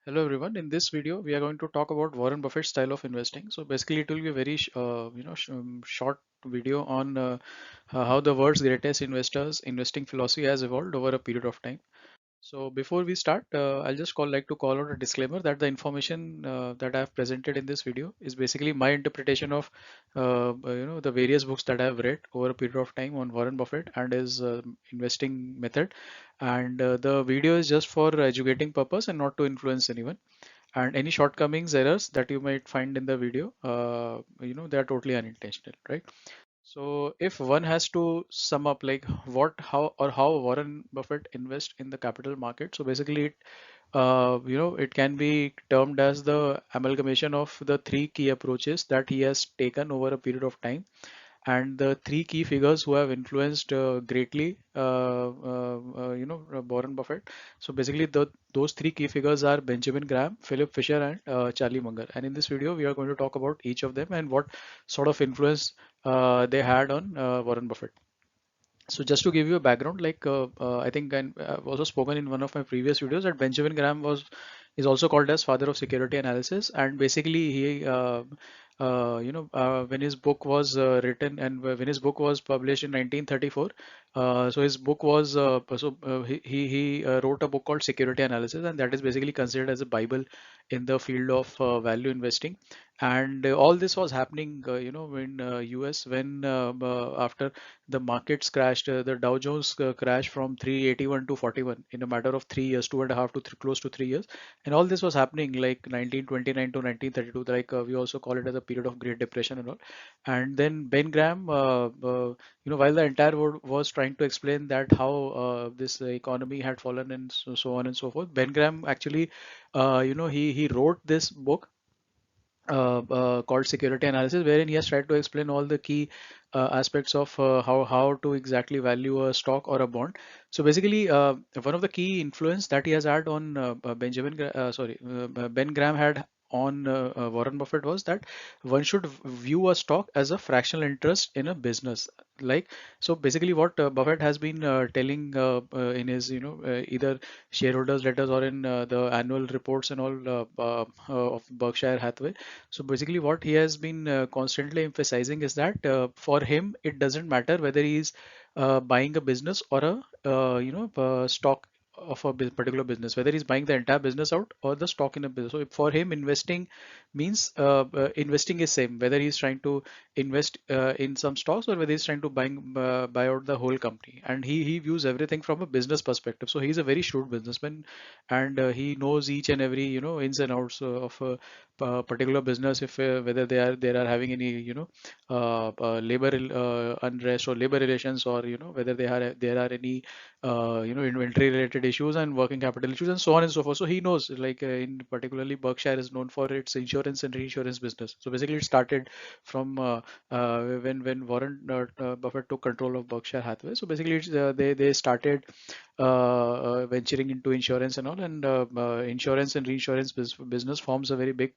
Hello everyone. In this video, we are going to talk about Warren Buffett's style of investing. So basically, it will be a very short video on how the world's greatest investors' investing philosophy has evolved over a period of time. So before we start, I'll just like to call out a disclaimer that the information that I have presented in this video is basically my interpretation of the various books that I have read over a period of time on Warren Buffett and his investing method. And the video is just for educating purpose and not to influence anyone. And any shortcomings, errors that you might find in the video, they are totally unintentional, right? So if one has to sum up like how Warren Buffett invests in the capital market, so basically it can be termed as the amalgamation of the three key approaches that he has taken over a period of time, and the three key figures who have influenced greatly Warren Buffett. So basically those three key figures are Benjamin Graham, Philip Fisher, and Charlie Munger. And in this video we are going to talk about each of them and what sort of influence they had on Warren Buffett. So just to give you a background, I think I've also spoken in one of my previous videos that Benjamin Graham is also called as father of security analysis, and basically he when his book was written and when his book was published in 1934, so his book was he wrote a book called Security Analysis, and that is basically considered as a Bible in the field of value investing. And all this was happening, in US when after the markets crashed. The Dow Jones crashed from 381 to 41 in a matter of 3 years, 2.5 to close to 3 years. And all this was happening like 1929 to 1932. Like we also call it as a period of Great Depression and all. And then Ben Graham, while the entire world was trying to explain that how this economy had fallen and so on and so forth, Ben Graham actually, he wrote this book called Security Analysis, wherein he has tried to explain all the key aspects of how to exactly value a stock or a bond. So basically, one of the key influence that he has had on Ben Graham had on Warren Buffett was that one should view a stock as a fractional interest in a business. Like, so basically, what Buffett has been telling in his either shareholders letters or in the annual reports and all of Berkshire Hathaway. So basically, what he has been constantly emphasizing is that for him, it doesn't matter whether he's buying a business or a stock of a particular business, whether he's buying the entire business out or the stock in a business. So for him, investing means investing is same whether he's trying to invest in some stocks or whether he's trying to buy out the whole company. And he views everything from a business perspective. So he's a very shrewd businessman, and he knows each and every ins and outs of a particular business, if whether they are having any labor unrest or labor relations, or whether there are any inventory related issues and working capital issues and so on and so forth. So he knows, like in particularly Berkshire is known for its insurance and reinsurance business. So basically it started from when Warren Buffett took control of Berkshire Hathaway. So basically they started venturing into insurance and all, and insurance and reinsurance business forms a very big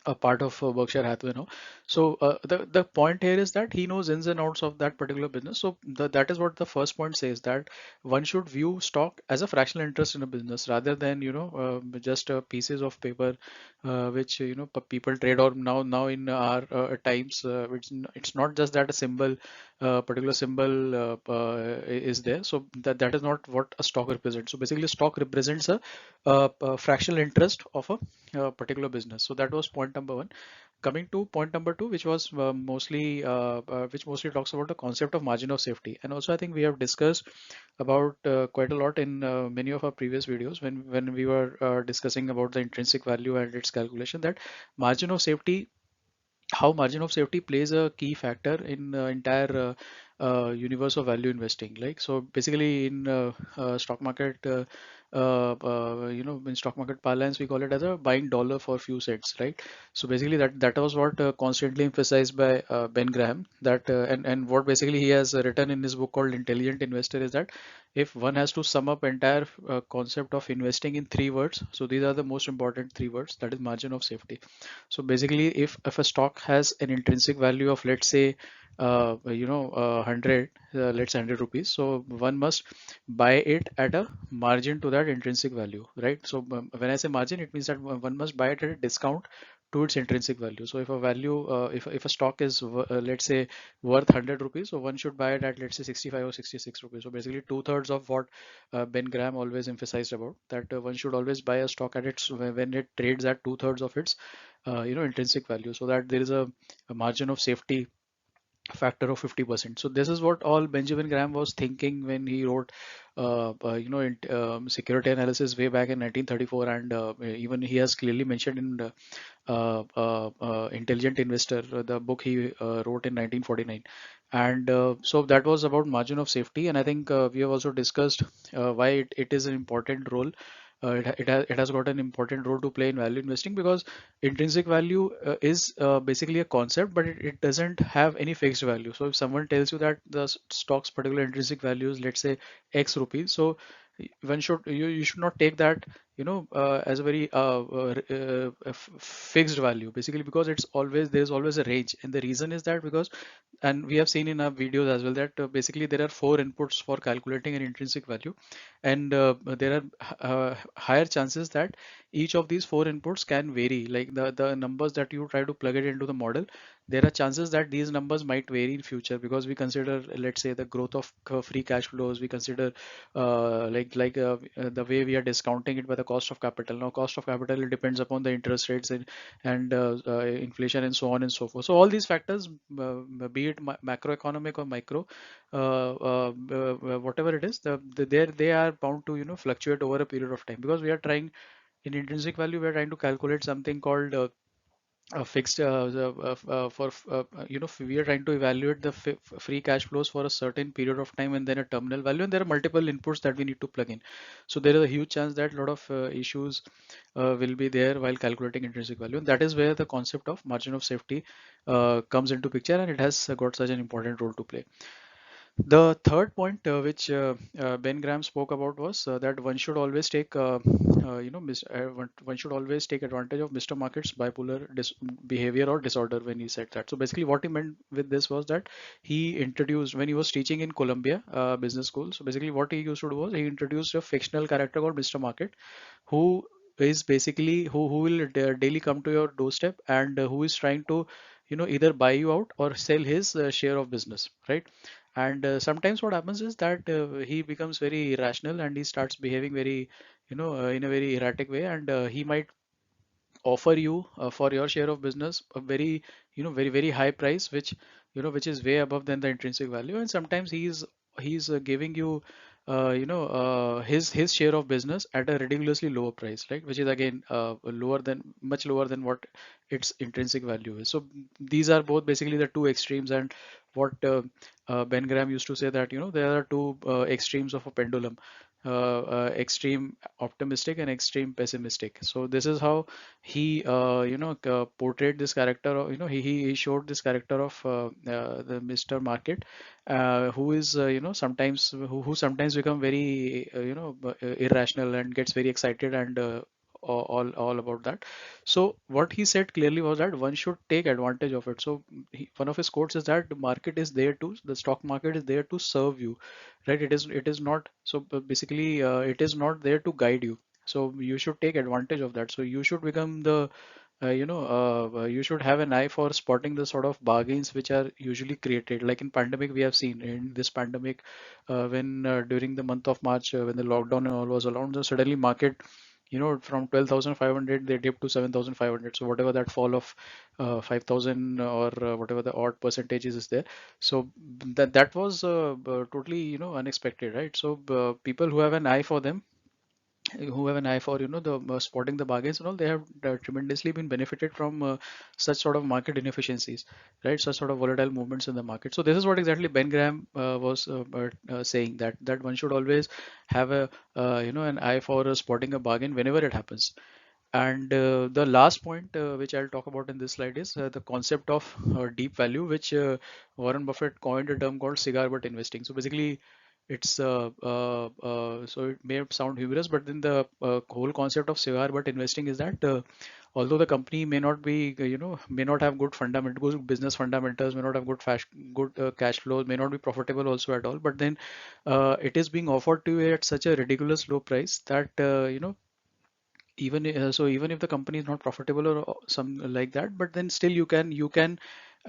a part of Berkshire Hathaway now. So the point here is that he knows ins and outs of that particular business. So that is what the first point says, that one should view stock as a fractional interest in a business rather than just pieces of paper which people trade on now in our times. It's not just that a symbol, particular symbol is there. So that is not what a stock represents. So basically, stock represents a fractional interest of a particular business. So that was point number one. Coming to point number two, which was which mostly talks about the concept of margin of safety. And also I think we have discussed about quite a lot in many of our previous videos when we were discussing about the intrinsic value and its calculation, that margin of safety how margin of safety plays a key factor in the entire universe of value investing. Like, so basically in stock market, in stock market parlance, we call it as a buying dollar for few cents, right? So basically that was what constantly emphasized by Ben Graham, that and what basically he has written in his book called Intelligent Investor is that if one has to sum up entire concept of investing in three words, so these are the most important three words, that is margin of safety. So basically, if a stock has an intrinsic value of, let's say, 100, let's say 100 rupees. So one must buy it at a margin to that intrinsic value, right? So when I say margin, it means that one must buy it at a discount to its intrinsic value. So if a value, if a stock is, let's say, worth 100 rupees, so one should buy it at, let's say, 65 or 66 rupees. So basically two-thirds of what Ben Graham always emphasized about, that one should always buy a stock at its, when it trades at two-thirds of its intrinsic value, so that there is a margin of safety factor of 50%. So this is what all Benjamin Graham was thinking when he wrote, security analysis way back in 1934, and even he has clearly mentioned in Intelligent Investor, the book he wrote in 1949. And so that was about margin of safety. And I think we have also discussed why it is an important role. It has got an important role to play in value investing, because intrinsic value is basically a concept, but it doesn't have any fixed value. So if someone tells you that the stock's particular intrinsic value is, let's say, X rupees, so one should, you should not take that as a very fixed value, basically, because it's always, there's always a range. And the reason is that because, and we have seen in our videos as well, that basically there are four inputs for calculating an intrinsic value, and there are higher chances that each of these four inputs can vary, like the numbers that you try to plug it into the model, there are chances that these numbers might vary in future, because we consider, let's say, the growth of free cash flows, we consider the way we are discounting it by the cost of capital. Now cost of capital, it depends upon the interest rates and inflation and so on and so forth. So all these factors, be it macroeconomic or micro, whatever it is, they are bound to fluctuate over a period of time, because we are trying, in intrinsic value, we are trying to calculate something called a fixed for we are trying to evaluate the free cash flows for a certain period of time, and then a terminal value, and there are multiple inputs that we need to plug in. So there is a huge chance that a lot of issues will be there while calculating intrinsic value, and that is where the concept of margin of safety comes into picture, and it has got such an important role to play. The third point, which Ben Graham spoke about, was that one should always take, one should always take advantage of Mr. Market's bipolar behavior or disorder, when he said that. So basically, what he meant with this was that he introduced, when he was teaching in Columbia Business School. So basically, what he used to do was he introduced a fictional character called Mr. Market, who is basically who will daily come to your doorstep, and who is trying to either buy you out or sell his share of business, right? And sometimes what happens is that he becomes very irrational, and he starts behaving very in a very erratic way, and he might offer you for your share of business a very very high price, which which is way above than the intrinsic value. And sometimes he's giving you his share of business at a ridiculously lower price, right, which is again lower than, much lower than what its intrinsic value is. So these are both basically the two extremes. And what Ben Graham used to say, that there are two extremes of a pendulum, extreme optimistic and extreme pessimistic. So this is how he portrayed this character of, he showed this character of the Mr. Market, who is sometimes, who sometimes become very irrational and gets very excited, and all about that. So what he said clearly was that one should take advantage of it. So one of his quotes is that the stock market is there to serve you, right? It is not, so basically it is not there to guide you. So you should take advantage of that. So you should become the you should have an eye for spotting the sort of bargains which are usually created. Like in pandemic, we have seen in this pandemic, when during the month of March, when the lockdown and all was allowed, so suddenly market, from 12,500 they dipped to 7,500. So whatever that fall of 5,000, or whatever the odd percentages is there. So that was totally unexpected, right? So people who have an eye for the spotting the bargains and all, they have tremendously been benefited from such sort of market inefficiencies, right? Such sort of volatile movements in the market. So this is what exactly Ben Graham was saying, that one should always have a an eye for spotting a bargain whenever it happens. And the last point which I'll talk about in this slide is the concept of deep value, which Warren Buffett coined a term called cigar butt investing. So basically, it's so it may sound humorous, but then the whole concept of cigar butt investing is that although the company may not be may not have good fundamental good business fundamentals, may not have good cash flows, may not be profitable also at all, but then it is being offered to you at such a ridiculous low price that even if the company is not profitable or some like that, but then still you can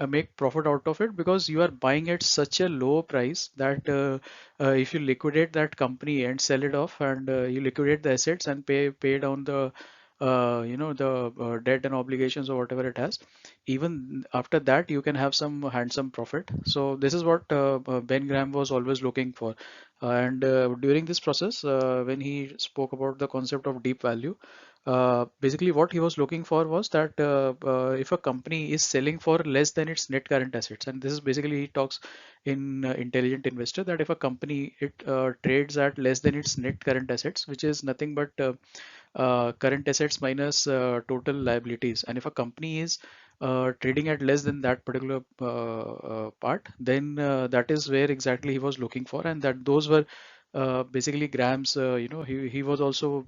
make profit out of it because you are buying at such a low price that if you liquidate that company and sell it off, and you liquidate the assets and pay down the the debt and obligations or whatever it has, even after that you can have some handsome profit. So this is what Ben Graham was always looking for. And during this process, when he spoke about the concept of deep value, basically what he was looking for was that if a company is selling for less than its net current assets, and this is basically he talks in Intelligent Investor, that if a company it trades at less than its net current assets, which is nothing but current assets minus total liabilities, and if a company is trading at less than that particular part, then that is where exactly he was looking for, and that those were basically Graham's. He was also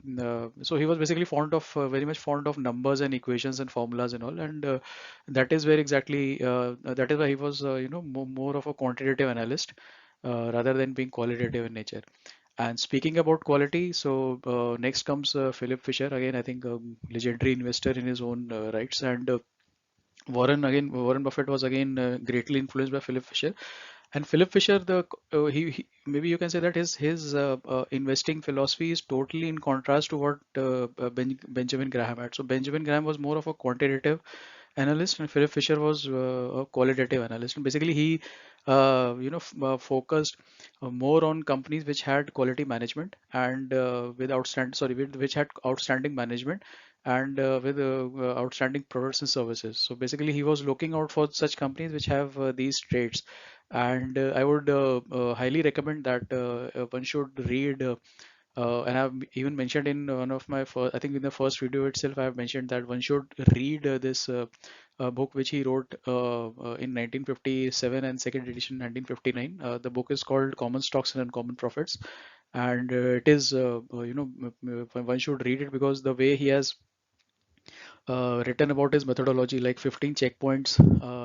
so he was basically fond of very much fond of numbers and equations and formulas and all, and that is where exactly that is why he was more of a quantitative analyst rather than being qualitative in nature. And speaking about quality, so next comes Philip Fisher, again I think legendary investor in his own rights, and Warren Buffett was again greatly influenced by Philip Fisher. And Philip Fisher, he maybe you can say that his investing philosophy is totally in contrast to what Benjamin Graham had. So Benjamin Graham was more of a quantitative analyst, and Philip Fisher was a qualitative analyst. And basically, he focused more on companies which had quality management and which had outstanding management and with outstanding products and services. So basically, he was looking out for such companies which have these traits. And I would highly recommend that one should read. And I've even mentioned in one of my first, I think in the first video itself, I have mentioned that one should read this book which he wrote in 1957 and second edition 1959. The book is called Common Stocks and Uncommon Profits, and it is one should read it because the way he has written about his methodology, like 15 checkpoints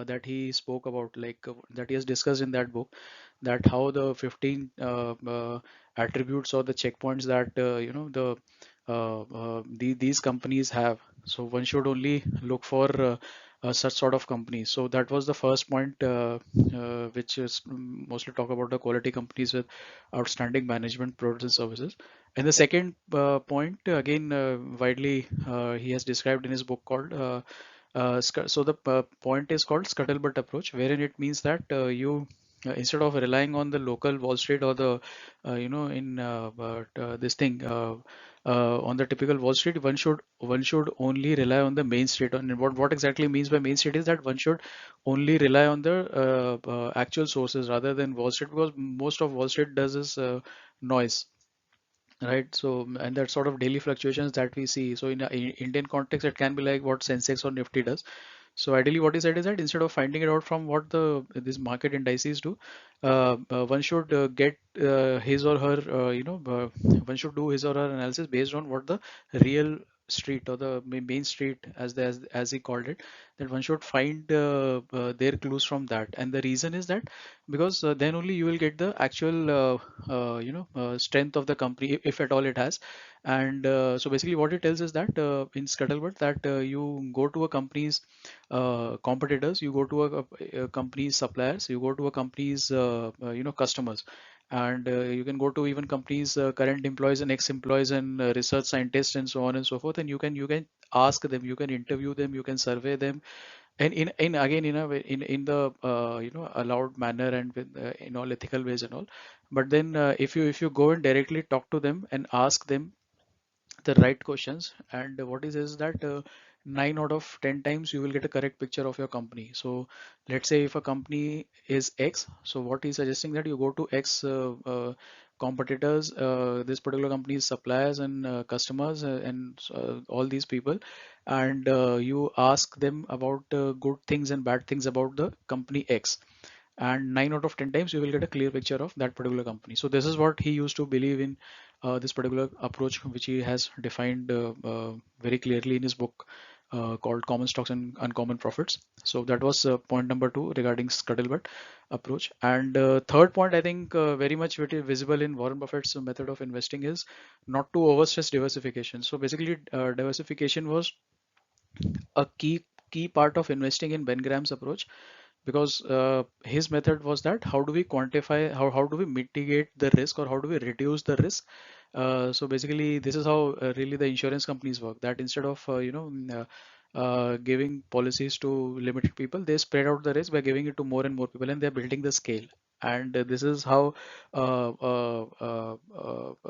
that he spoke about, like that he has discussed in that book, that how the 15 attributes or the checkpoints that these companies have. So one should only look for such sort of companies. So that was the first point, which is mostly talk about the quality companies with outstanding management, products and services. And the second point, again, widely he has described in his book called so the point is called Scuttlebutt Approach, wherein it means that you instead of relying on the local Wall Street or the in this thing on the typical Wall Street, one should only rely on the main street. And what exactly means by main street is that one should only rely on the actual sources rather than Wall Street, because most of Wall Street does is noise. Right. So, and that sort of daily fluctuations that we see. So, in Indian context, it can be like what Sensex or Nifty does. So, ideally, what he said is that instead of finding it out from what the these market indices do, one should get his or her, one should do his or her analysis based on what the real street or the main street, as he called it, that one should find their clues from that. And the reason is that because then only you will get the actual strength of the company, if at all it has. And so basically what it tells is that in Scuttlebutt, that you go to a company's competitors, you go to a company's suppliers, you go to a company's customers, and you can go to even companies current employees and ex-employees and research scientists and so on and so forth, and you can ask them, you can interview them, you can survey them, and in again in the allowed manner and with in all ethical ways and all. But then if you go and directly talk to them and ask them the right questions, and what is that 9 out of 10 times you will get a correct picture of your company. So let's say if a company is X, so what he's suggesting that you go to X competitors, this particular company's suppliers and customers, and all these people, and you ask them about good things and bad things about the company X. and 9 out of 10 times you will get a clear picture of that particular company. So this is what he used to believe in, this particular approach, which he has defined very clearly in his book called Common Stocks and Uncommon Profits. So that was point number two regarding scuttlebutt approach. And third point, I think very much which is visible in Warren Buffett's method of investing is not to overstress diversification. So basically, diversification was a key part of investing in Ben Graham's approach, because his method was that how do we quantify, how do we mitigate the risk, or how do we reduce the risk. So basically this is how really the insurance companies work, that instead of giving policies to limited people, they spread out the risk by giving it to more and more people, and they're building the scale. And this is how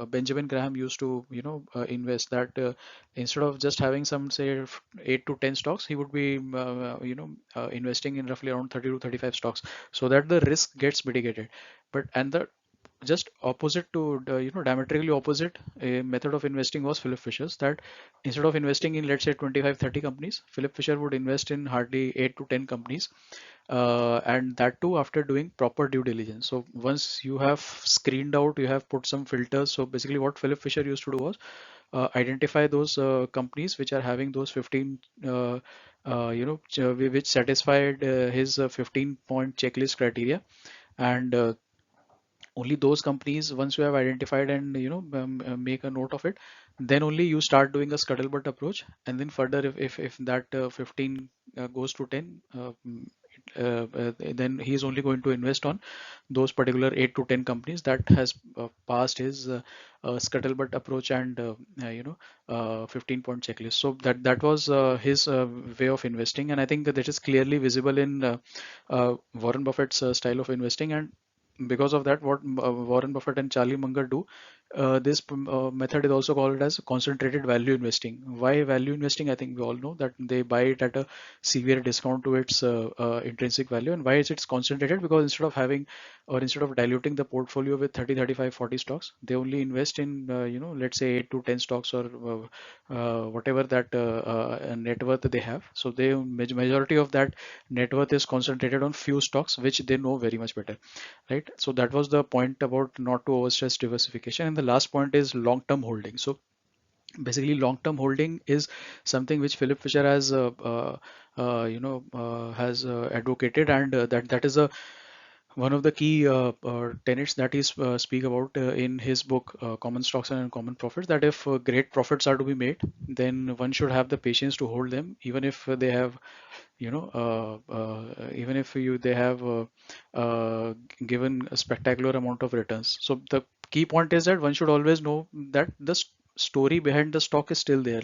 Benjamin Graham used to invest, that instead of just having some say 8 to 10 stocks, he would be investing in roughly around 30 to 35 stocks, so that the risk gets mitigated. But and the just opposite to diametrically opposite method of investing was Philip Fisher's, that instead of investing in, let's say, 25-30 companies, Philip Fisher would invest in hardly 8 to 10 companies, and that too after doing proper due diligence. So once you have screened out, you have put some filters. So basically what Philip Fisher used to do was identify those companies which are having those 15 which satisfied his 15-point checklist criteria. And only those companies, once you have identified and make a note of it, then only you start doing a scuttlebutt approach. And then further, if that 15 goes to 10, then he is only going to invest on those particular 8 to 10 companies that has passed his scuttlebutt approach and 15-point checklist. So that was his way of investing, and I think that is clearly visible in Warren Buffett's style of investing. And because of that, what Warren Buffett and Charlie Munger do, this method is also called as concentrated value investing. Why value investing? I think we all know that they buy it at a severe discount to its intrinsic value. And why is it concentrated? Because instead of having, or instead of diluting the portfolio with 30, 35, 40 stocks, they only invest in, let's say 8 to 10 stocks, or whatever that net worth they have. So they majority of that net worth is concentrated on few stocks, which they know very much better, right? So that was the point about not to overstress diversification. And the last point is long-term holding. So basically long-term holding is something which Philip Fisher has advocated, and that is a one of the key tenets that he speak about in his book Common Stocks and Uncommon Profits, that if great profits are to be made, then one should have the patience to hold them, even if they have even if they have given a spectacular amount of returns. So the key point is that one should always know that the story behind the stock is still there,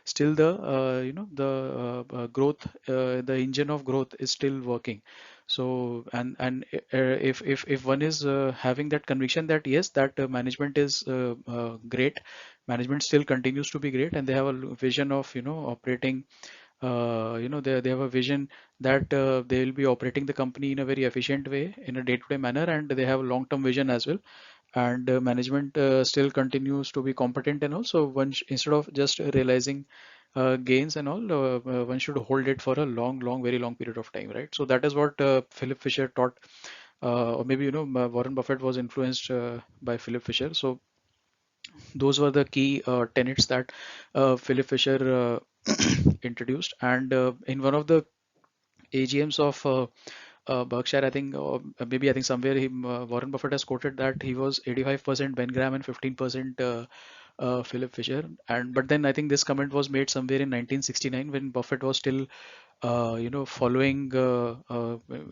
still the growth, the engine of growth is still working. So if one is having that conviction that yes, that management is great, management still continues to be great, and they have a vision of operating, they have a vision that they will be operating the company in a very efficient way, in a day-to-day manner, and they have a long-term vision as well. And management still continues to be competent, and also instead of just realizing gains and all, one should hold it for a very long period of time, right? So that is what Philip Fisher taught, or maybe Warren Buffett was influenced by Philip Fisher. So those were the key tenets that Philip Fisher introduced. And in one of the AGMs of Berkshire, I think, maybe I think somewhere Warren Buffett has quoted that he was 85% Ben Graham and 15% Philip Fisher. And but then I think this comment was made somewhere in 1969, when Buffett was still following.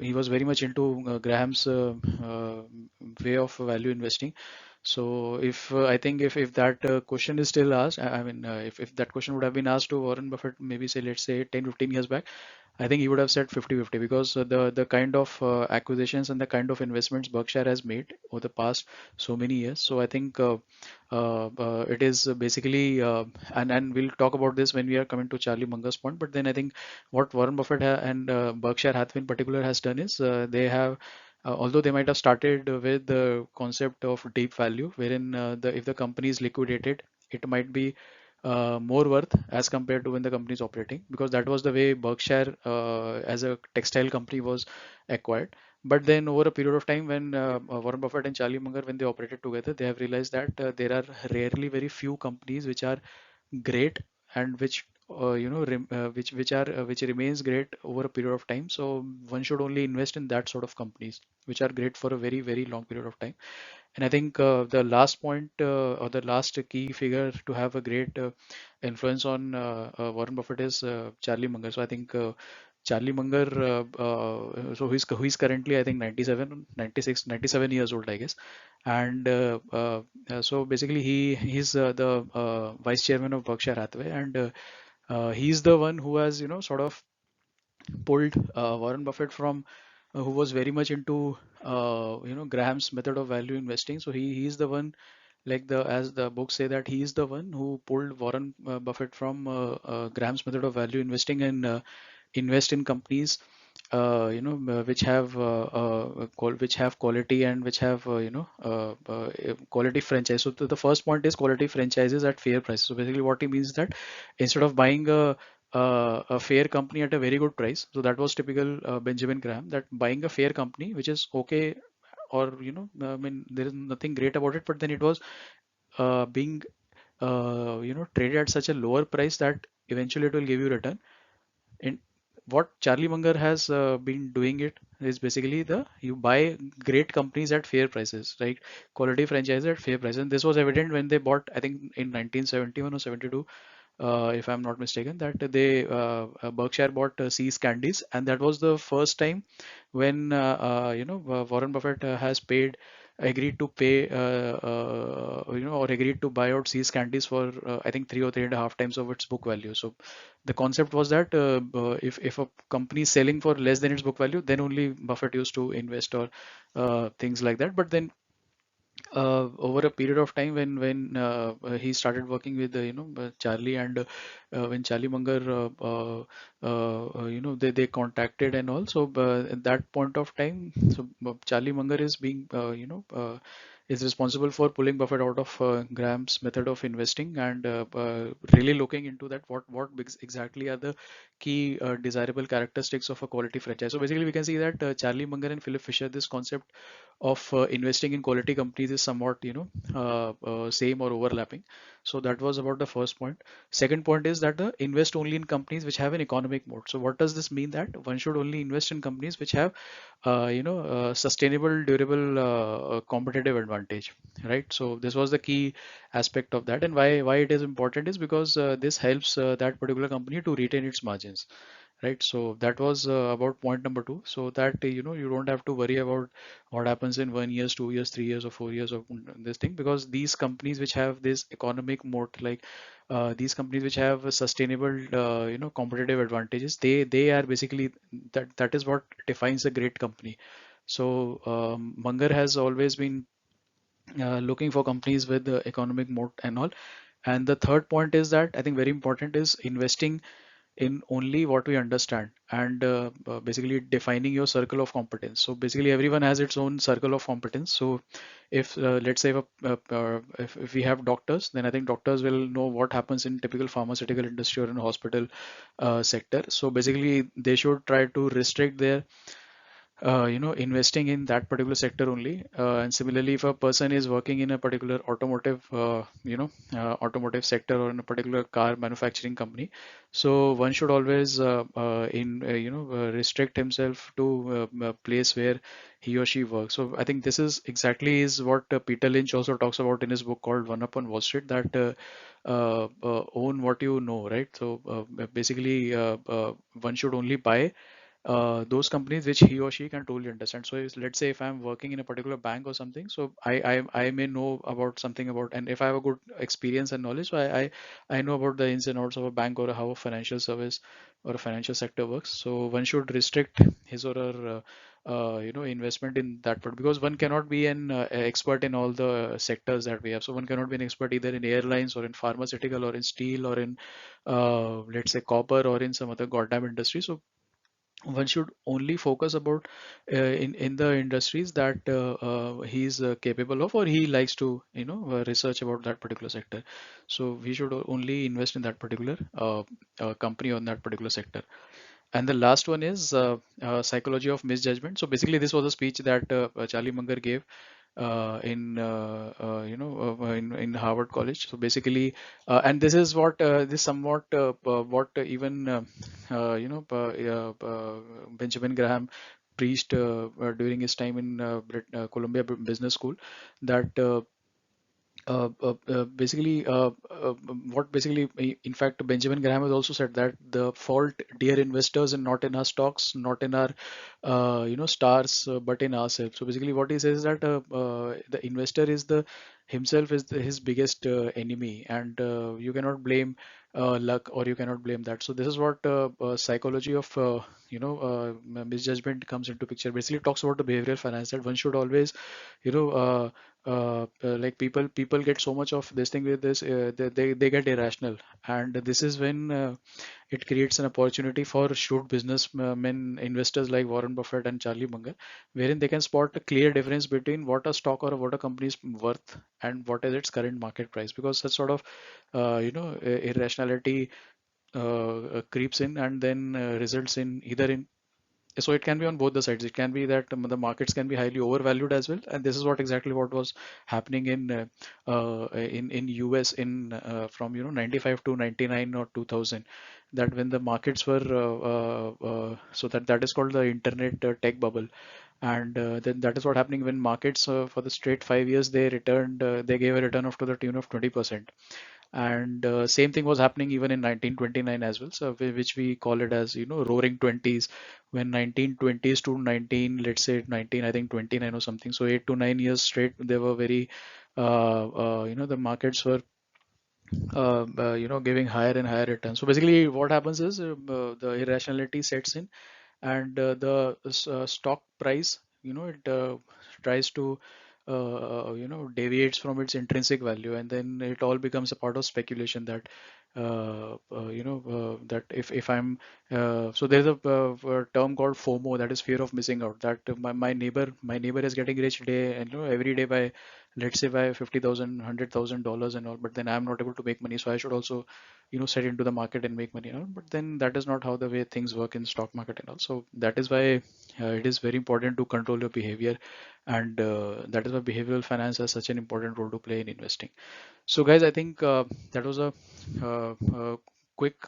He was very much into Graham's way of value investing. So if I think if that question is still asked, I mean, if that question would have been asked to Warren Buffett, maybe say, let's say 10, 15 years back, I think he would have said 50-50, because the kind of acquisitions and the kind of investments Berkshire has made over the past so many years. So I think it is basically, and we'll talk about this when we are coming to Charlie Munger's point. But then I think what Warren Buffett and Berkshire Hathaway in particular has done is they have. Although they might have started with the concept of deep value, wherein if the company is liquidated, it might be more worth as compared to when the company is operating, because that was the way Berkshire as a textile company was acquired. But then over a period of time, when Warren Buffett and Charlie Munger, when they operated together, they have realized that there are rarely very few companies which are great and which which remains great over a period of time. So one should only invest in that sort of companies which are great for a very long period of time. And I think the last point or the last key figure to have a great influence on Warren Buffett is Charlie Munger. So I think Charlie Munger, so he's currently I think 97, 96, 97 years old, I guess. And so basically he's the vice chairman of Berkshire Hathaway, and he's the one who has sort of pulled Warren Buffett from who was very much into Graham's method of value investing. So he's the one, like the as the books say, that he is the one who pulled Warren Buffett from Graham's method of value investing, and invest in companies which have which have quality, and which have quality franchise. So the first point is quality franchises at fair prices. So basically what he means is that instead of buying a fair company at a very good price, so that was typical Benjamin Graham, that buying a fair company which is okay, or I mean there is nothing great about it, but then it was being traded at such a lower price that eventually it will give you return. And what Charlie Munger has been doing it is basically the you buy great companies at fair prices, right? Quality franchises at fair prices. And this was evident when they bought, I think in 1971 or 72, if I'm not mistaken, that they Berkshire bought See's Candies, and that was the first time when Warren Buffett has agreed to pay, or agreed to buy out See's Candies for I think 3 or 3.5 times of its book value. So the concept was that if a company is selling for less than its book value, then only Buffett used to invest, or things like that. But then over a period of time, when he started working with Charlie, and when Charlie Munger they contacted and also at that point of time, so Charlie Munger is being is responsible for pulling Buffett out of Graham's method of investing, and really looking into that what exactly are the key desirable characteristics of a quality franchise. So basically we can see that Charlie Munger and Philip Fisher, this concept of investing in quality companies is somewhat same or overlapping. So that was about the first point. Second point is that invest only in companies which have an economic mode. So what does this mean? That one should only invest in companies which have sustainable, durable, competitive advantage, right? So this was the key aspect of that. And why it is important is because this helps that particular company to retain its margins, right? So that was about point number two, so that you don't have to worry about what happens in 1 years, 2 years, 3 years, or 4 years of this thing, because these companies which have this economic moat, like these companies which have a sustainable competitive advantages, they are basically that is what defines a great company. So Munger has always been looking for companies with economic moat and all. And the third point is that I think very important is investing in only what we understand, and basically defining your circle of competence. So basically everyone has its own circle of competence. So if let's say if we have doctors, then I think doctors will know what happens in typical pharmaceutical industry or in hospital sector. So basically they should try to restrict their investing in that particular sector only. And similarly, if a person is working in a particular automotive sector, or in a particular car manufacturing company, so one should always restrict himself to a place where he or she works. So I think this is exactly is what Peter Lynch also talks about in his book called One Up on Wall Street, that own what you know, right? So basically, one should only buy those companies which he or she can totally understand. So let's say if I'm working in a particular bank or something, so I may know about something about, and if I have a good experience and knowledge, so I know about the ins and outs of a bank, or how a financial service or a financial sector works. So one should restrict his or her investment in that part, because one cannot be an expert in all the sectors that we have. So one cannot be an expert either in airlines, or in pharmaceutical, or in steel, or in let's say copper, or in some other goddamn industry. So one should only focus about in the industries that he's capable of, or he likes to research about that particular sector. So we should only invest in that particular company on that particular sector. And the last one is psychology of misjudgment. So basically, this was a speech that Charlie Munger gave in Harvard College. So basically, and this is what this somewhat what even Benjamin Graham preached during his time in Columbia Business School, that basically what basically in fact Benjamin Graham has also said that the fault, dear investors, and not in our stocks, not in our stars, but in ourselves. So basically what he says is that the investor is the himself is his biggest enemy, and you cannot blame luck, or you cannot blame that. So this is what psychology of misjudgment comes into picture. Basically it talks about the behavioral finance, that one should always you know like people get so much of this thing with this, they get irrational, and this is when it creates an opportunity for shrewd businessmen, investors like Warren Buffett and Charlie Munger, wherein they can spot a clear difference between what a stock or what a company is worth and what is its current market price, because such sort of irrationality creeps in and then results in either in, so it can be on both the sides. It can be that the markets can be highly overvalued as well, and this is what exactly what was happening in US in from 95 to 99 or 2000, that when the markets were so that is called the internet tech bubble. And then that is what happening when markets for the straight 5 years they gave a return of to the tune of 20%. And same thing was happening even in 1929 as well, so which we call it as roaring 20s, when 1920s to 19, let's say 19, I think 29 or something, so 8 to 9 years straight they were very the markets were giving higher and higher returns. So basically what happens is the irrationality sets in, and the stock price, it tries to deviates from its intrinsic value, and then it all becomes a part of speculation, that if I'm so there's a term called FOMO, that is fear of missing out, that my neighbor is getting rich day and every day by, let's say, by 50,000 $100,000 and all, but then I'm not able to make money, so I should also set into the market and make money and all. But then that is not how the way things work in stock market and all. So that is why it is very important to control your behavior, and that is why behavioral finance has such an important role to play in investing. So guys, I think that was a quick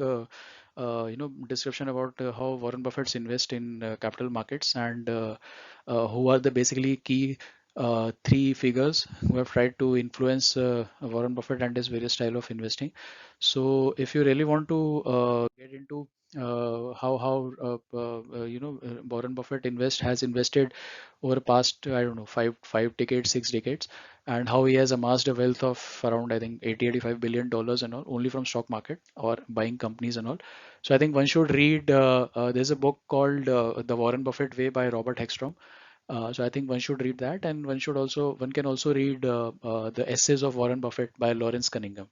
description about how Warren Buffett's invest in capital markets, and who are the basically key three figures who have tried to influence Warren Buffett and his various style of investing. So if you really want to get into how Warren Buffett has invested over past, I don't know, five decades, 6 decades, and how he has amassed a wealth of around, I think, 80 $85 billion and all, only from stock market or buying companies and all. So I think one should read there's a book called The Warren Buffett Way by Robert Heckstrom. So I think one should read that, and one can also read the essays of Warren Buffett by Lawrence Cunningham.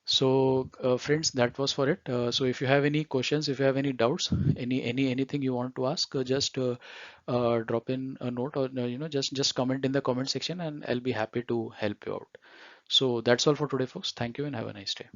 So, friends, that was for it. So, if you have any questions, if you have any doubts, anything you want to ask, just drop in a note, or just comment in the comment section, and I'll be happy to help you out. So that's all for today, folks. Thank you and have a nice day.